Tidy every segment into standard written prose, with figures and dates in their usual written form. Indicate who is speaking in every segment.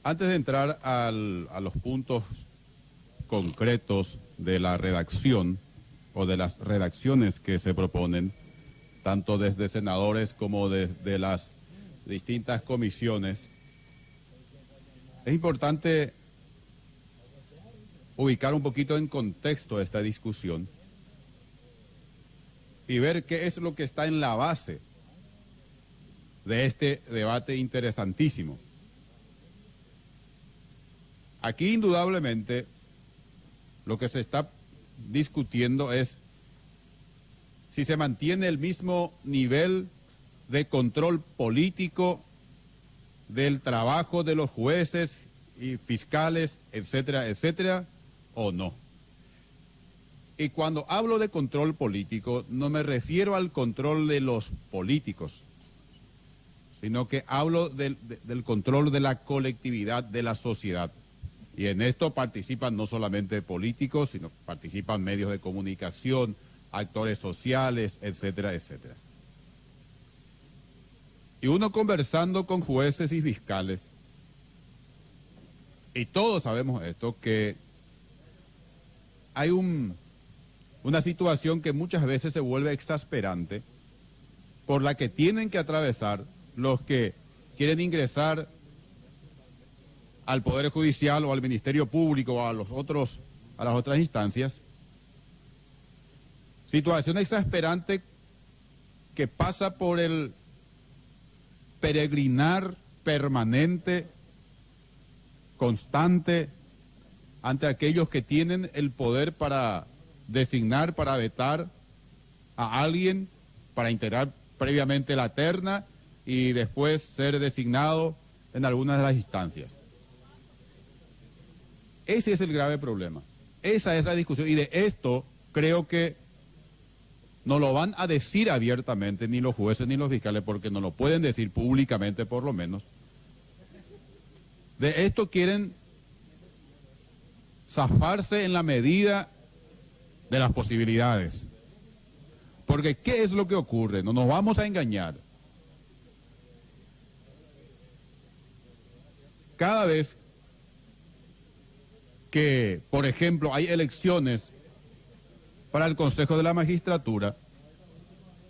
Speaker 1: Antes de entrar a los puntos concretos de la redacción o de las redacciones que se proponen, tanto desde senadores como desde las distintas comisiones, es importante ubicar un poquito en contexto esta discusión y ver qué es lo que está en la base de este debate interesantísimo. Aquí indudablemente lo que se está discutiendo es si se mantiene el mismo nivel de control político del trabajo de los jueces y fiscales, etcétera, etcétera, o no. Y cuando hablo de control político, no me refiero al control de los políticos, sino que hablo del control de la colectividad, de la sociedad. Y en esto participan no solamente políticos, sino participan medios de comunicación, actores sociales, etcétera, etcétera. Y uno conversando con jueces y fiscales, y todos sabemos esto, que hay una situación que muchas veces se vuelve exasperante, por la que tienen que atravesar los que quieren ingresar al Poder Judicial o al Ministerio Público o a las otras instancias. Situación exasperante que pasa por el peregrinar permanente, constante, ante aquellos que tienen el poder para designar, para vetar a alguien, para integrar previamente la terna y después ser designado en algunas de las instancias. Ese es el grave problema. Esa es la discusión. Y de esto creo que no lo van a decir abiertamente ni los jueces ni los fiscales, porque no lo pueden decir públicamente por lo menos. De esto quieren zafarse en la medida de las posibilidades. Porque ¿qué es lo que ocurre? No nos vamos a engañar. Cada vez que, por ejemplo, hay elecciones para el Consejo de la Magistratura,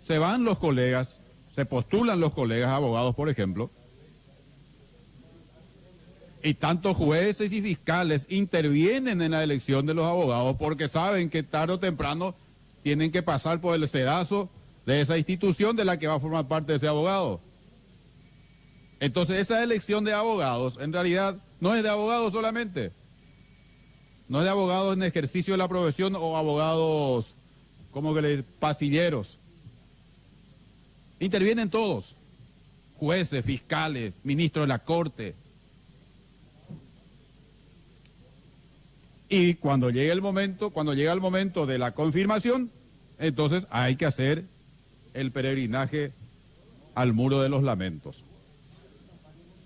Speaker 1: se van los colegas, se postulan los colegas abogados, por ejemplo, y tanto jueces y fiscales intervienen en la elección de los abogados porque saben que tarde o temprano tienen que pasar por el sedazo de esa institución de la que va a formar parte ese abogado. Entonces esa elección de abogados en realidad no es de abogados solamente. No es de abogados en ejercicio de la profesión o abogados, como que le pasilleros. Intervienen todos, jueces, fiscales, ministros de la Corte. Y cuando llega el momento de la confirmación, entonces hay que hacer el peregrinaje al muro de los lamentos.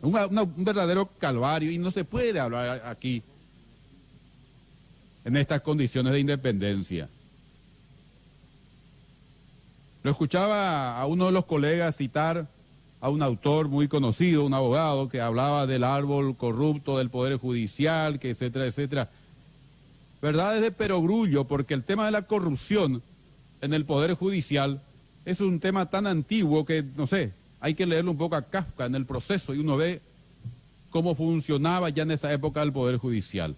Speaker 1: Un verdadero calvario, y no se puede hablar aquí en estas condiciones de independencia. Lo escuchaba a uno de los colegas citar a un autor muy conocido, un abogado, que hablaba del árbol corrupto del Poder Judicial, que etcétera, etcétera. Verdades de perogrullo, porque el tema de la corrupción en el Poder Judicial es un tema tan antiguo que, no sé, hay que leerlo un poco a Kafka en El Proceso, y uno ve cómo funcionaba ya en esa época el Poder Judicial.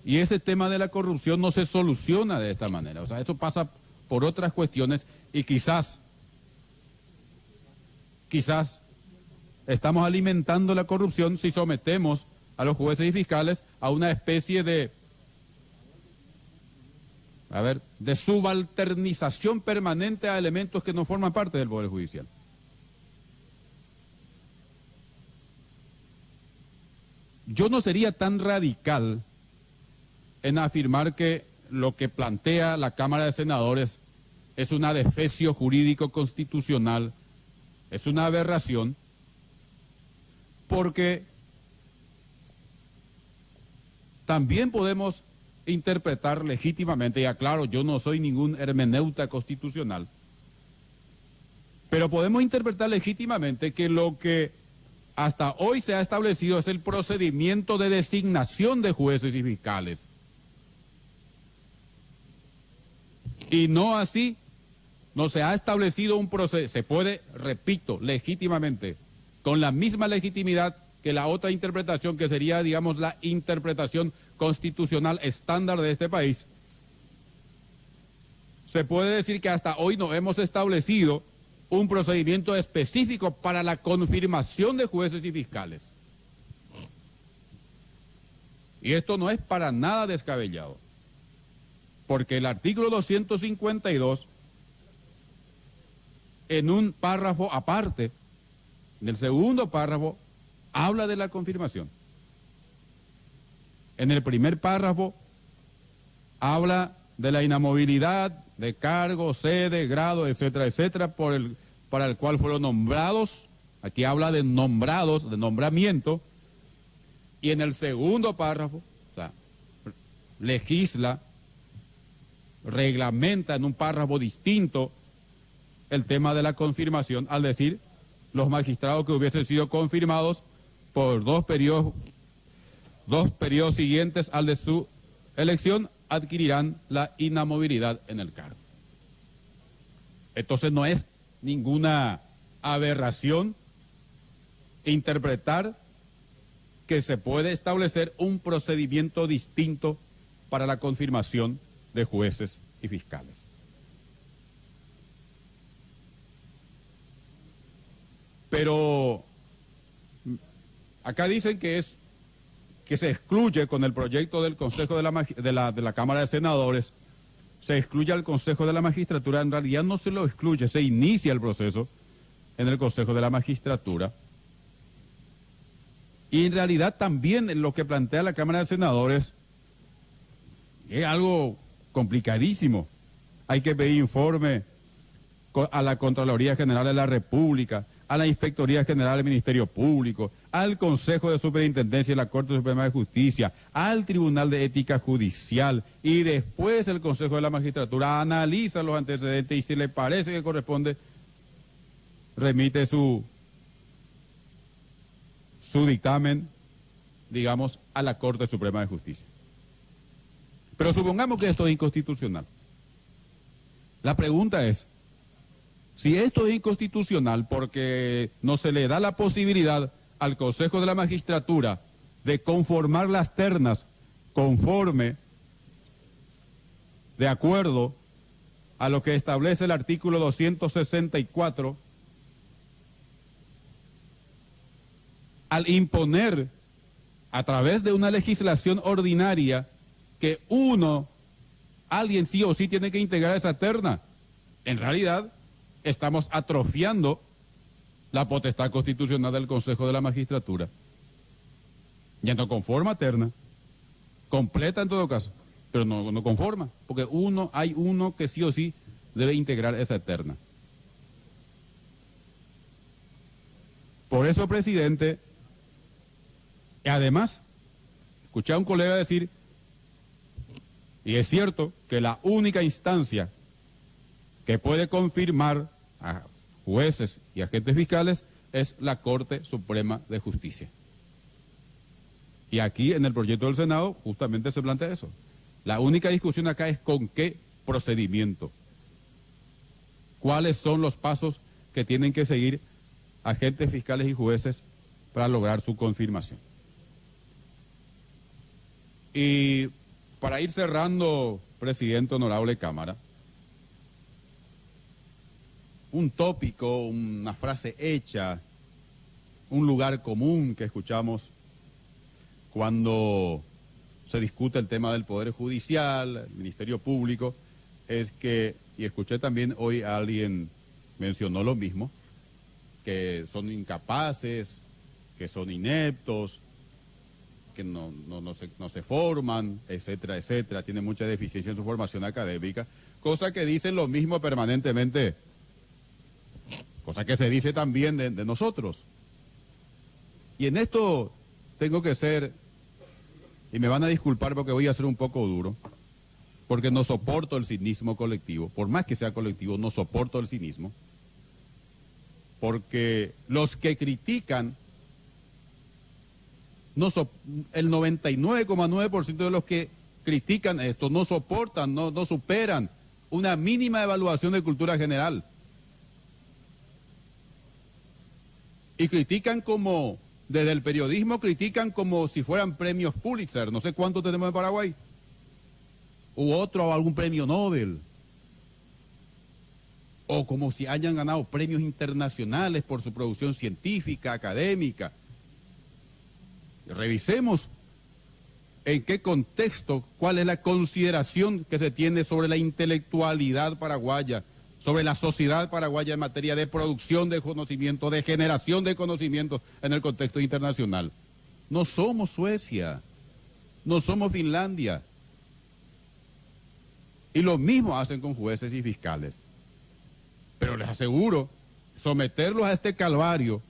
Speaker 1: Y ese tema de la corrupción no se soluciona de esta manera. O sea, eso pasa por otras cuestiones y quizás estamos alimentando la corrupción si sometemos a los jueces y fiscales a una especie de subalternización permanente a elementos que no forman parte del Poder Judicial. Yo no sería tan radical en afirmar que lo que plantea la Cámara de Senadores es un adefesio jurídico constitucional, es una aberración, porque también podemos interpretar legítimamente, y aclaro, yo no soy ningún hermeneuta constitucional, pero podemos interpretar legítimamente que lo que hasta hoy se ha establecido es el procedimiento de designación de jueces y fiscales. Y no así, no se ha establecido un proceso, se puede, repito, legítimamente, con la misma legitimidad que la otra interpretación, que sería, digamos, la interpretación constitucional estándar de este país. Se puede decir que hasta hoy no hemos establecido un procedimiento específico para la confirmación de jueces y fiscales. Y esto no es para nada descabellado, porque el artículo 252, en un párrafo aparte, en el segundo párrafo, habla de la confirmación. En el primer párrafo habla de la inamovilidad de cargo, sede, grado, etcétera, etcétera, para el cual fueron nombrados. Aquí habla de nombrados, de nombramiento. Y en el segundo párrafo, o sea, legisla, reglamenta en un párrafo distinto el tema de la confirmación, al decir los magistrados que hubiesen sido confirmados por dos periodos siguientes al de su elección adquirirán la inamovilidad en el cargo. Entonces no es ninguna aberración interpretar que se puede establecer un procedimiento distinto para la confirmación de jueces y fiscales. Pero acá dicen que se excluye con el proyecto del Consejo de la Cámara de Senadores, se excluye al Consejo de la Magistratura. En realidad no se lo excluye, se inicia el proceso en el Consejo de la Magistratura. Y en realidad también en lo que plantea la Cámara de Senadores es algo complicadísimo. Hay que pedir informe a la Contraloría General de la República, a la Inspectoría General del Ministerio Público, al Consejo de Superintendencia de la Corte Suprema de Justicia, al Tribunal de Ética Judicial, y después el Consejo de la Magistratura analiza los antecedentes y si le parece que corresponde, remite su dictamen, digamos, a la Corte Suprema de Justicia. Pero supongamos que esto es inconstitucional. La pregunta es, si esto es inconstitucional porque no se le da la posibilidad al Consejo de la Magistratura de conformar las ternas conforme, de acuerdo a lo que establece el artículo 264, al imponer a través de una legislación ordinaria que alguien sí o sí tiene que integrar esa terna, en realidad estamos atrofiando la potestad constitucional del Consejo de la Magistratura. Ya no conforma terna, completa en todo caso, pero no conforma, porque hay uno que sí o sí debe integrar esa terna. Por eso, presidente, además, escuché a un colega decir, y es cierto, que la única instancia que puede confirmar a jueces y agentes fiscales es la Corte Suprema de Justicia. Y aquí en el proyecto del Senado justamente se plantea eso. La única discusión acá es con qué procedimiento. ¿Cuáles son los pasos que tienen que seguir agentes fiscales y jueces para lograr su confirmación? Y para ir cerrando, presidente, honorable Cámara, un tópico, una frase hecha, un lugar común que escuchamos cuando se discute el tema del Poder Judicial, el Ministerio Público, es que, y escuché también hoy a alguien mencionó lo mismo, que son incapaces, que son ineptos, que no se forman, etcétera, etcétera, tienen mucha deficiencia en su formación académica, cosa que dicen lo mismo permanentemente, cosa que se dice también de nosotros. Y en esto tengo que ser, y me van a disculpar porque voy a ser un poco duro, porque no soporto el cinismo colectivo, por más que sea colectivo, no soporto el cinismo, porque los que critican el 99,9% de los que critican esto no soportan, no superan una mínima evaluación de cultura general. Y critican como, desde el periodismo critican como si fueran premios Pulitzer, no sé cuántos tenemos en Paraguay, u otro o algún premio Nobel, o como si hayan ganado premios internacionales por su producción científica, académica. Revisemos en qué contexto, cuál es la consideración que se tiene sobre la intelectualidad paraguaya, sobre la sociedad paraguaya en materia de producción de conocimiento, de generación de conocimiento en el contexto internacional. No somos Suecia, no somos Finlandia. Y lo mismo hacen con jueces y fiscales. Pero les aseguro, someterlos a este calvario,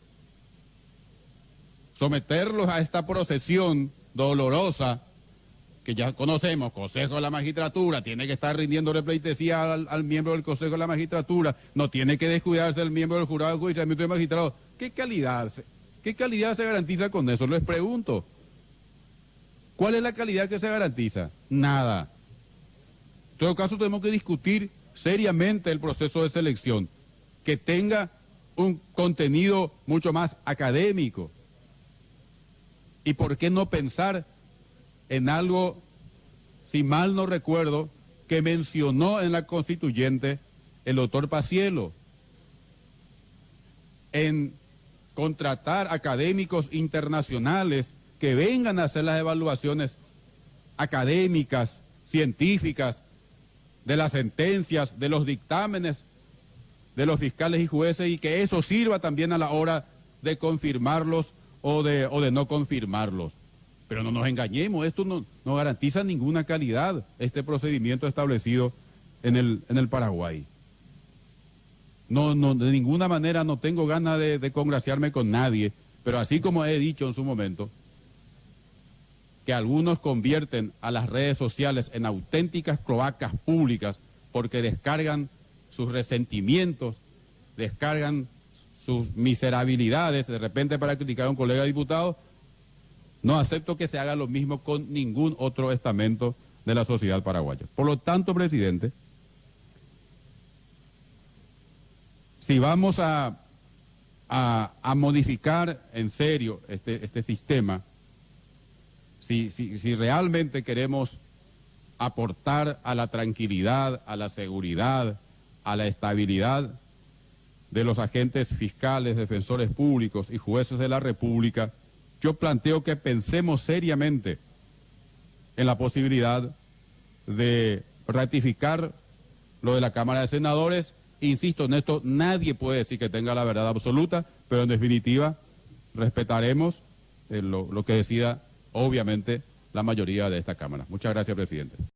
Speaker 1: someterlos a esta procesión dolorosa, que ya conocemos, Consejo de la Magistratura, tiene que estar rindiéndole pleitesía al miembro del Consejo de la Magistratura, no tiene que descuidarse el miembro del Jurado de Enjuiciamiento de Magistrados. ¿Qué calidad se garantiza con eso? Les pregunto. ¿Cuál es la calidad que se garantiza? Nada. En todo caso, tenemos que discutir seriamente el proceso de selección, que tenga un contenido mucho más académico. ¿Y por qué no pensar en algo, si mal no recuerdo, que mencionó en la constituyente el doctor Paciello, en contratar académicos internacionales que vengan a hacer las evaluaciones académicas, científicas, de las sentencias, de los dictámenes de los fiscales y jueces, y que eso sirva también a la hora de confirmarlos o de no confirmarlos? Pero no nos engañemos, esto no garantiza ninguna calidad, este procedimiento establecido en el Paraguay. No, de ninguna manera no tengo ganas de congraciarme con nadie, pero así como he dicho en su momento, que algunos convierten a las redes sociales en auténticas cloacas públicas porque descargan sus resentimientos, descargan sus miserabilidades de repente para criticar a un colega diputado. No acepto que se haga lo mismo con ningún otro estamento de la sociedad paraguaya. Por lo tanto, presidente, si vamos a modificar en serio este sistema, si realmente queremos aportar a la tranquilidad, a la seguridad, a la estabilidad de los agentes fiscales, defensores públicos y jueces de la República, yo planteo que pensemos seriamente en la posibilidad de ratificar lo de la Cámara de Senadores. Insisto en esto, nadie puede decir que tenga la verdad absoluta, pero en definitiva respetaremos lo que decida obviamente la mayoría de esta Cámara. Muchas gracias, presidente.